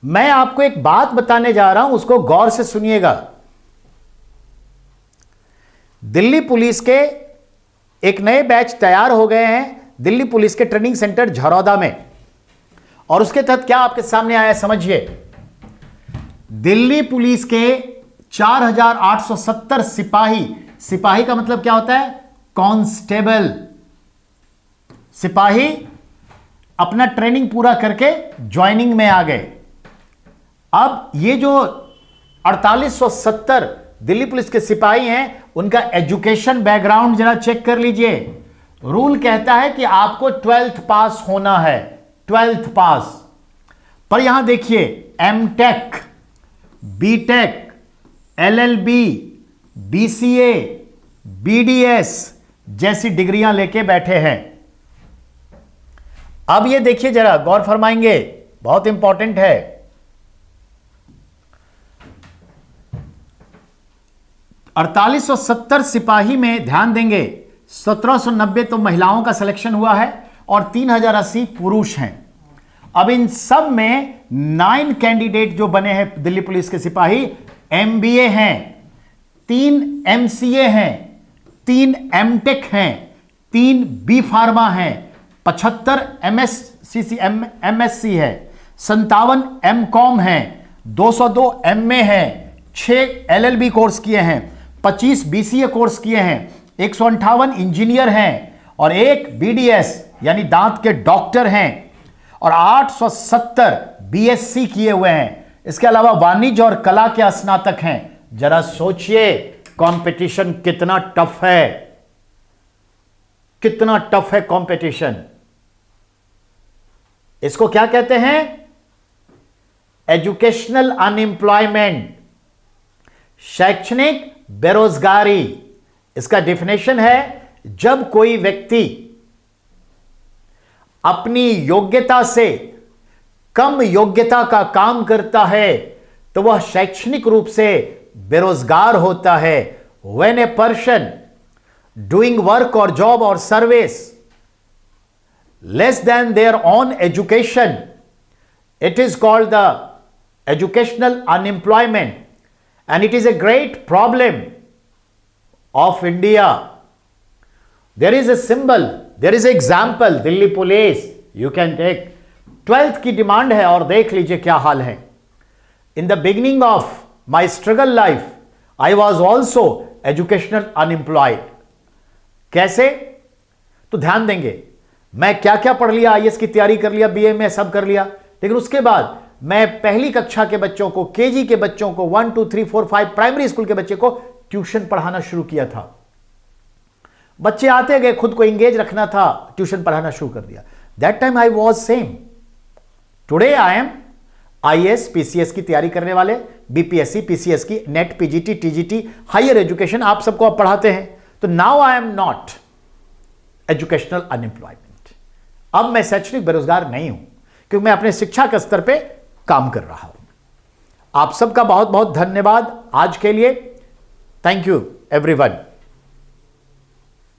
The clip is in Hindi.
मैं आपको एक बात बताने जा रहा हूं, उसको गौर से सुनिएगा। दिल्ली पुलिस के एक नए बैच तैयार हो गए हैं दिल्ली पुलिस के ट्रेनिंग सेंटर झरौदा में, और उसके तहत क्या आपके सामने आया समझिए। दिल्ली पुलिस के 4870 सिपाही, सिपाही का मतलब क्या होता है? कांस्टेबल। सिपाही अपना ट्रेनिंग पूरा करके ज्वाइनिंग में आ गए। अब ये जो 4870 दिल्ली पुलिस के सिपाही हैं, उनका एजुकेशन बैकग्राउंड जरा चेक कर लीजिए। रूल कहता है कि आपको 12th पास होना है, 12th पास। पर यहां देखिए MTech, BTech, LLB, BCA, BDS जैसी डिग्रियां लेके बैठे हैं। अब ये देखिए जरा, गौर फरमाएंगे, बहुत इंपॉर्टेंट है। 4870 सिपाही में ध्यान देंगे 1790 तो महिलाओं का सिलेक्शन हुआ है और 3080 पुरुष हैं। अब इन सब में 9 कैंडिडेट जो बने हैं दिल्ली पुलिस के सिपाही, एमबीए हैं, 3 एमसीए हैं, 3 एमटेक हैं, 3 बी फार्मा हैं, 75 एमएससी है, 57 एमकॉम है, 202 एमए है, 6 एलएलबी कोर्स किए हैं, 25 बीसीए कोर्स किए हैं, 158 इंजीनियर हैं और 1 बीडीएस यानी दांत के डॉक्टर हैं और 870 बीएससी किए हुए हैं। इसके अलावा वाणिज्य और कला के स्नातक हैं। जरा सोचिए कंपटीशन कितना टफ है, कितना टफ है कंपटीशन। इसको क्या कहते हैं? एजुकेशनल अनएम्प्लॉयमेंट, शैक्षणिक बेरोजगारी। इसका डेफिनेशन है जब कोई व्यक्ति अपनी योग्यता से कम योग्यता का काम करता है तो वह शैक्षणिक रूप से बेरोजगार होता है। When a person doing work और जॉब और service less than their own education, it is called the educational unemployment, and it is a great problem of India. There is a symbol, there is an example, Delhi police, you can take 12th की डिमांड है और देख लीजिए क्या हाल है। In the beginning of my struggle life, I was also educational unemployed. कैसे? तो ध्यान देंगे, मैं क्या क्या पढ़ लिया, आईएएस की तैयारी कर लिया, बीए में सब कर लिया, लेकिन उसके बाद मैं पहली कक्षा के बच्चों को, केजी के बच्चों को, 1 2 3 4 5 प्राइमरी स्कूल के बच्चे को ट्यूशन पढ़ाना शुरू किया था। बच्चे आते गए, खुद को एंगेज रखना था, ट्यूशन पढ़ाना शुरू कर दिया। That time I was same. Today I am IAS PCS की तैयारी करने वाले, बीपीएससी पीसीएस की, NET, PGT, TGT, higher education आप सबको आप पढ़ाते हैं। तो now I am not educational unemployment. अब मैं शैक्षणिक बेरोजगार नहीं हूं क्योंकि मैं अपने शिक्षा के स्तर पे काम कर रहा हूं। आप सबका बहुत बहुत धन्यवाद आज के लिए। Thank you everyone.